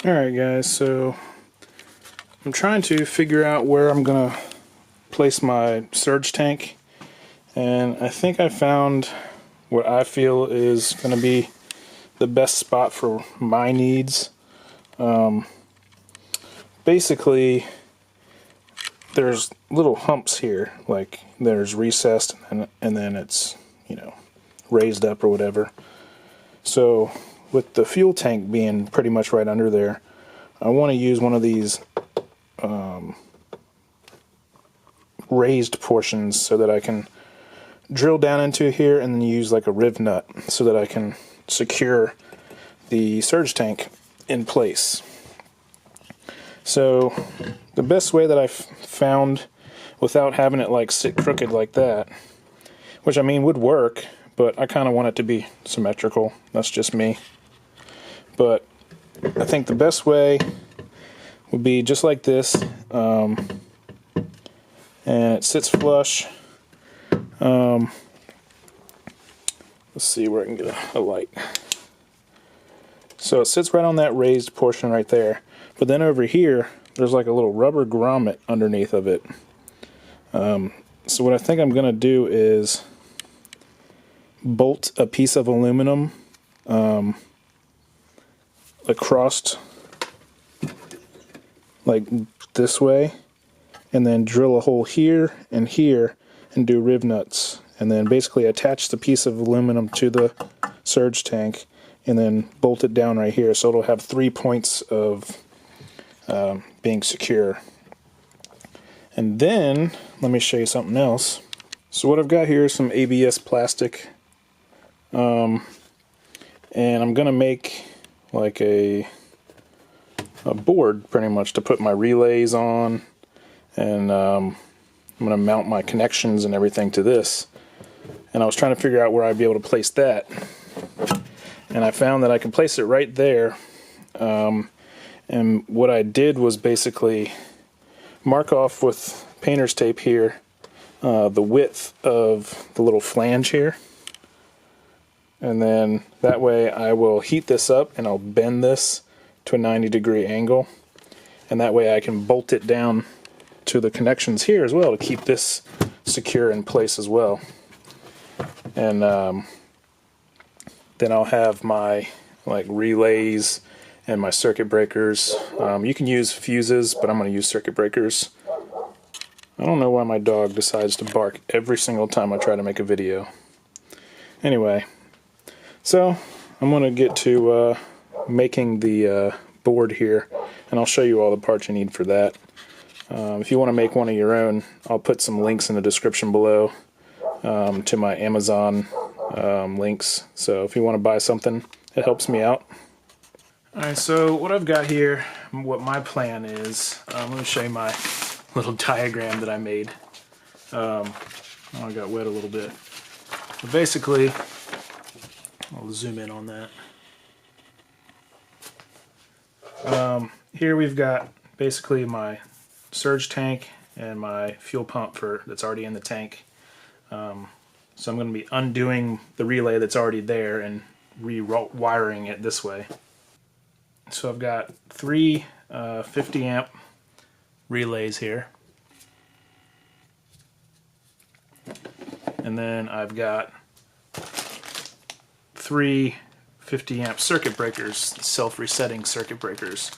Alright guys, so I'm trying to figure out where I'm going to place my surge tank, and I think I found what I feel is going to be the best spot for my needs. Basically, there's little humps here, like there's recessed and then it's, raised up or whatever. So with the fuel tank being pretty much right under there, I want to use one of these raised portions so that I can drill down into here and then use like a riv nut so that I can secure the surge tank in place. So the best way that I've found without having it like sit crooked like that, which I mean would work, but I kind of want it to be symmetrical. That's just me. But I think the best way would be just like this, and it sits flush. Let's see where I can get a light. So it sits right on that raised portion right there, but then over here there's like a little rubber grommet underneath of it. So what I think I'm gonna do is bolt a piece of aluminum across like this way, and then drill a hole here and here and do riv nuts, and then basically attach the piece of aluminum to the surge tank and then bolt it down right here so it'll have 3 points of being secure. And then let me show you something else. So what I've got here is some ABS plastic, and I'm gonna make like a board pretty much to put my relays on, and I'm gonna mount my connections and everything to this. And I was trying to figure out where I'd be able to place that, and I found that I can place it right there. And what I did was basically mark off with painter's tape here the width of the little flange here, and then that way I will heat this up and I'll bend this to a 90-degree angle, and that way I can bolt it down to the connections here as well to keep this secure in place as well. And then I'll have my like relays and my circuit breakers. You can use fuses, but I'm going to use circuit breakers. I don't know why my dog decides to bark every single time I try to make a video. Anyway, so I'm going to get to making the board here, and I'll show you all the parts you need for that. If you want to make one of your own, I'll put some links in the description below to my Amazon links. So if you want to buy something, it helps me out. Alright, so what I've got here, what my plan is, I'm going to show you my little diagram that I made. I got wet a little bit. But basically, I'll zoom in on that. Here we've got basically my surge tank and my fuel pump that's already in the tank. So I'm going to be undoing the relay that's already there and rewiring it this way. So I've got three 50 amp relays here, and then I've got three 50 amp circuit breakers, self-resetting circuit breakers.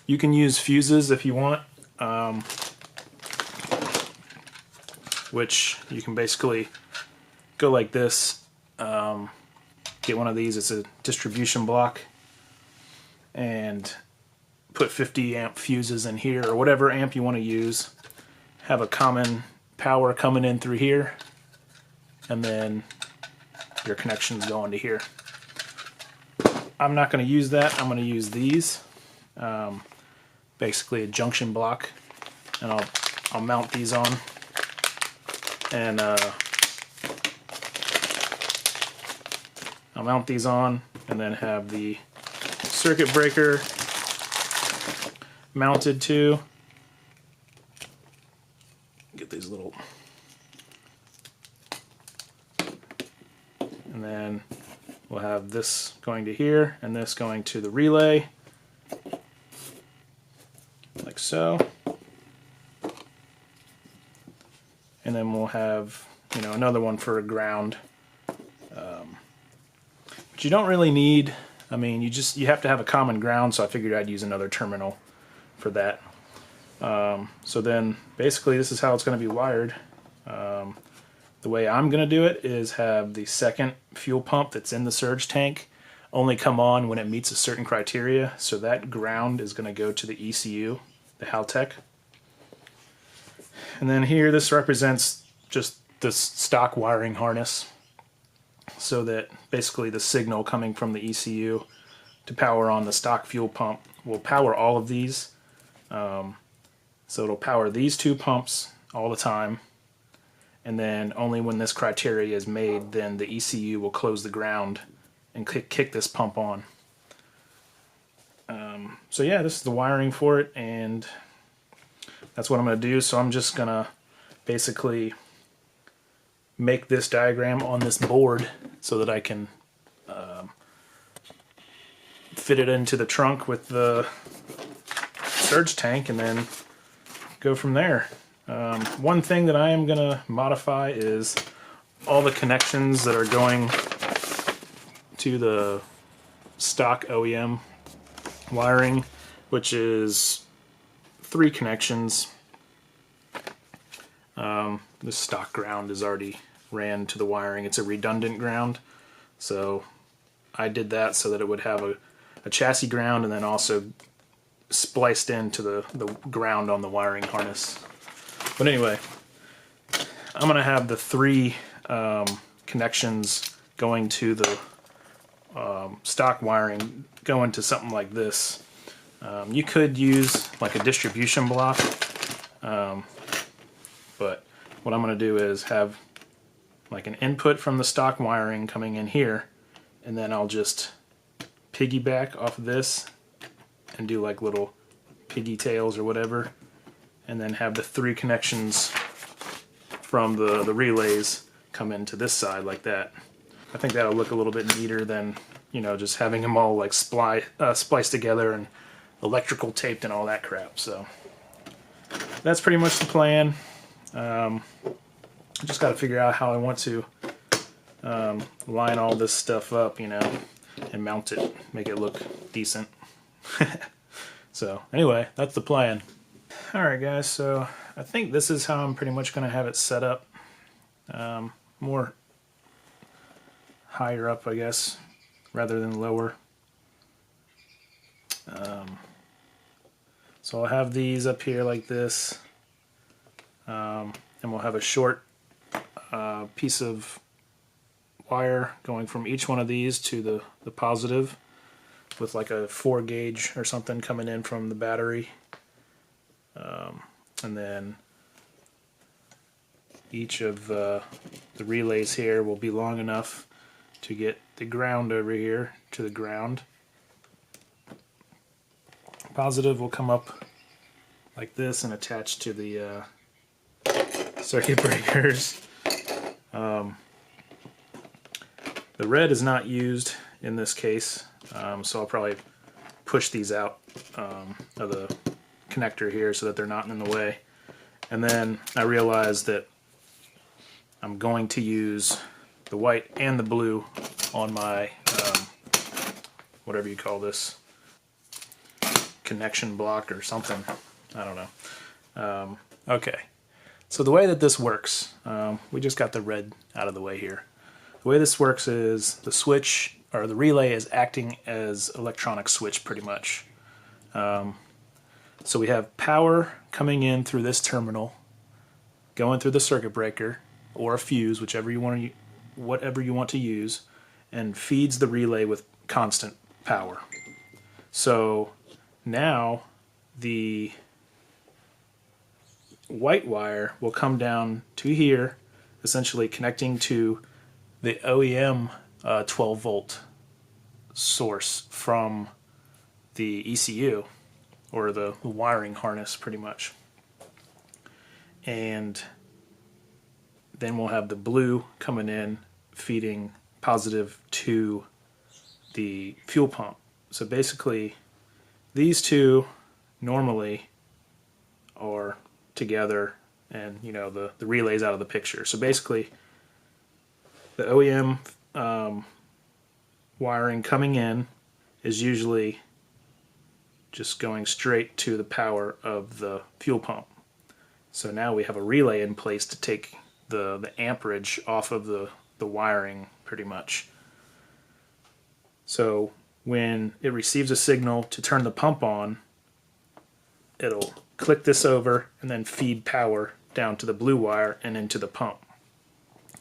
You can use fuses if you want, which you can basically go like this, get one of these, it's a distribution block, and put 50 amp fuses in here, or whatever amp you want to use. Have a common power coming in through here, and then your connections go into here. I'm not going to use that. I'm going to use these, basically a junction block, and I'll mount these on, and I'll mount these on, and then have the circuit breaker mounted to. Get these little, and then we'll have this going to here and this going to the relay, so. And then we'll have, you know, another one for a ground. But you don't really need, I mean, you have to have a common ground, so I figured I'd use another terminal for that. So then basically this is how it's going to be wired. The way I'm going to do it is have the second fuel pump that's in the surge tank only come on when it meets a certain criteria. So that ground is going to go to the ECU, the Haltech. And then here this represents just this stock wiring harness, so that basically the signal coming from the ECU to power on the stock fuel pump will power all of these. So it'll power these two pumps all the time, and then only when this criteria is made, then the ECU will close the ground and kick this pump on. So yeah, this is the wiring for it, and that's what I'm going to do. So I'm just going to basically make this diagram on this board so that I can fit it into the trunk with the surge tank and then go from there. One thing that I am going to modify is all the connections that are going to the stock OEM wiring, which is 3 connections. The stock ground is already ran to the wiring. It's a redundant ground, so I did that so that it would have a chassis ground and then also spliced into the ground on the wiring harness. But anyway, I'm going to have the 3 connections going to the stock wiring go into something like this. You could use like a distribution block, but what I'm going to do is have like an input from the stock wiring coming in here, and then I'll just piggyback off of this and do like little piggy tails or whatever, and then have the 3 connections from the relays come into this side like that. I think that'll look a little bit neater than, you know, just having them all like spliced together and electrical taped and all that crap. So that's pretty much the plan. I just got to figure out how I want to line all this stuff up, you know, and mount it, make it look decent. So anyway, that's the plan. Alright guys, so I think this is how I'm pretty much going to have it set up. More higher up, I guess, rather than lower. So I'll have these up here like this, and we'll have a short piece of wire going from each one of these to the positive, with like a 4 gauge or something coming in from the battery, and then each of the relays here will be long enough to get the ground over here to the ground. Positive will come up like this and attach to the circuit breakers. The red is not used in this case, so I'll probably push these out of the connector here so that they're not in the way. And then I realized that I'm going to use the white and the blue on my whatever you call this, connection block or something. I don't know. Okay, so the way that this works, we just got the red out of the way here. The way this works is the switch, or the relay, is acting as electronic switch pretty much. So we have power coming in through this terminal, going through the circuit breaker or a fuse, whatever you want to use, and feeds the relay with constant power. So now the white wire will come down to here, essentially connecting to the OEM 12 volt source from the ECU, or the wiring harness pretty much. And then we'll have the blue coming in feeding positive to the fuel pump. So basically these two normally are together, and the relay's out of the picture. So basically, the OEM wiring coming in is usually just going straight to the power of the fuel pump. So now we have a relay in place to take the amperage off of the wiring pretty much. So when it receives a signal to turn the pump on, it'll click this over and then feed power down to the blue wire and into the pump.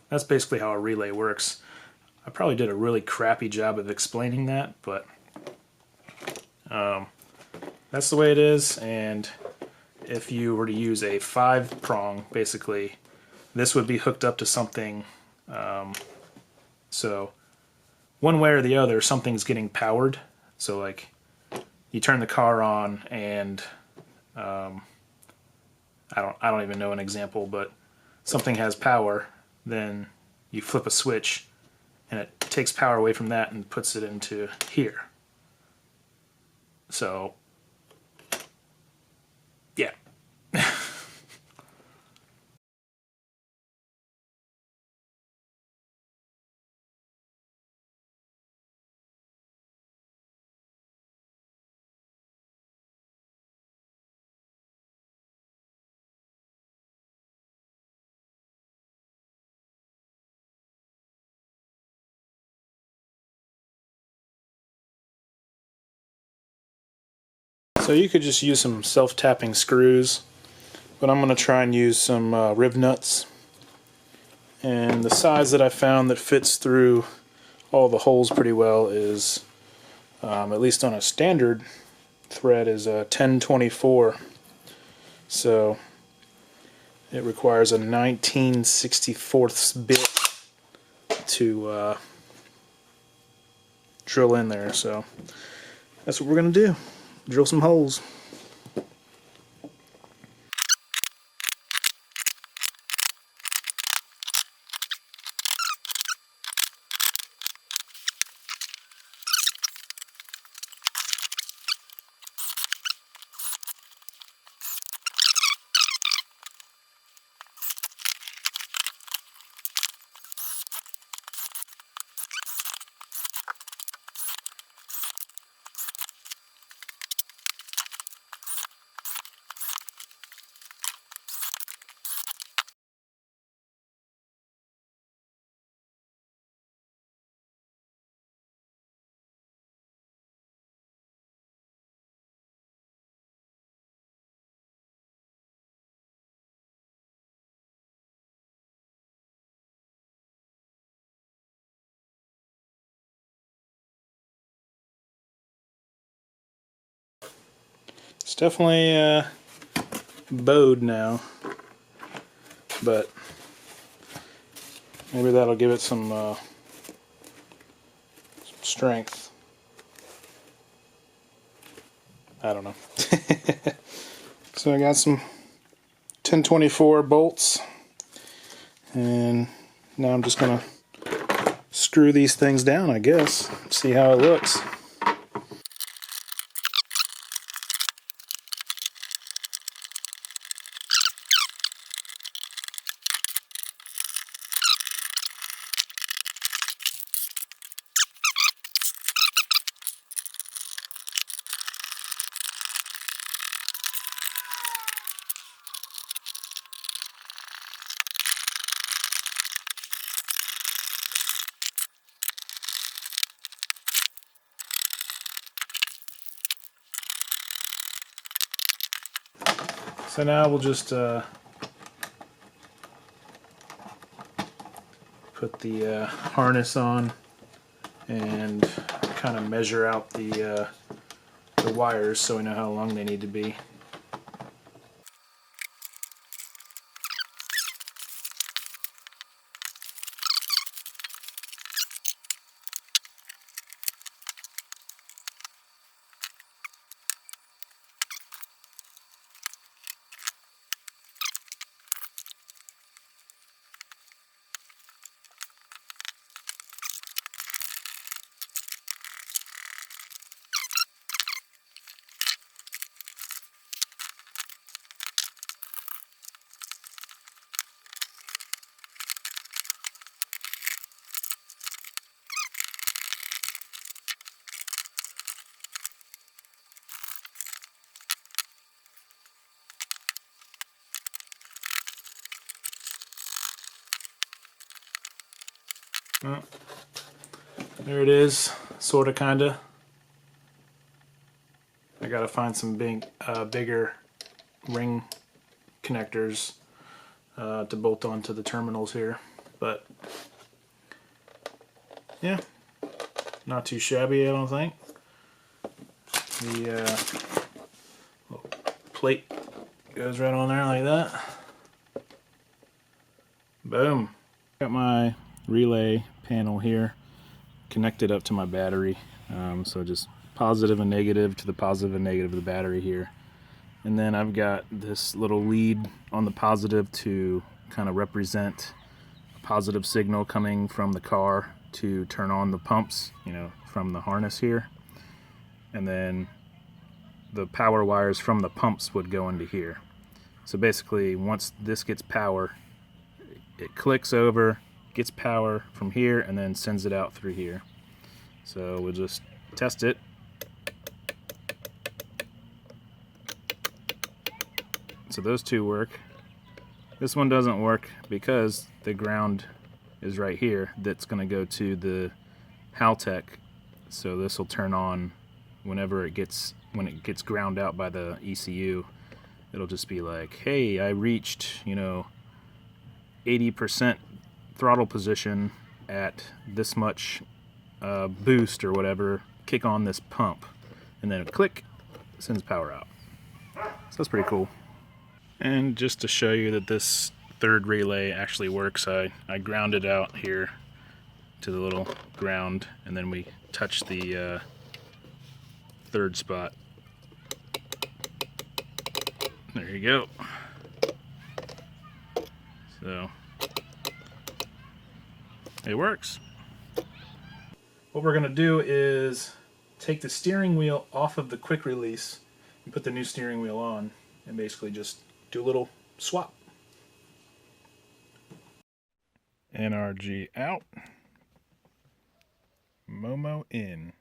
That's basically how a relay works. I probably did a really crappy job of explaining that, but that's the way it is. And if you were to use a 5-prong, basically, this would be hooked up to something. So one way or the other, something's getting powered. So like you turn the car on and I don't even know an example, but something has power, then you flip a switch and it takes power away from that and puts it into here. So yeah. So you could just use some self-tapping screws, but I'm going to try and use some rib nuts. And the size that I found that fits through all the holes pretty well is, at least on a standard thread, is a 1024. So it requires a 19/64 bit to drill in there. So that's what we're going to do. Drill some holes. It's definitely bowed now, but maybe that'll give it some strength. I don't know. So I got some 1024 bolts, and now I'm just going to screw these things down, I guess, see how it looks. So now we'll just put the harness on and kind of measure out the wires so we know how long they need to be. Well, there it is, sorta, kinda. I gotta find some bigger ring connectors to bolt onto the terminals here, but yeah, not too shabby, I don't think. The little plate goes right on there like that. Boom. Got my relay panel here connected up to my battery, so just positive and negative to the positive and negative of the battery here. And then I've got this little lead on the positive to kind of represent a positive signal coming from the car to turn on the pumps, you know, from the harness here. And then the power wires from the pumps would go into here. So basically, once this gets power, it clicks over, gets power from here, and then sends it out through here. So we'll just test it. So those two work. This one doesn't work because the ground is right here. That's going to go to the Haltech. So this will turn on whenever it gets, when it gets ground out by the ECU. It'll just be like, hey, I reached, you know, 80% throttle position at this much boost or whatever. Kick on this pump, and then click, sends power out. So that's pretty cool. And just to show you that this third relay actually works, I ground it out here to the little ground, and then we touch the third spot. There you go. So it works. What we're going to do is take the steering wheel off of the quick release and put the new steering wheel on, and basically just do a little swap. NRG out, Momo in.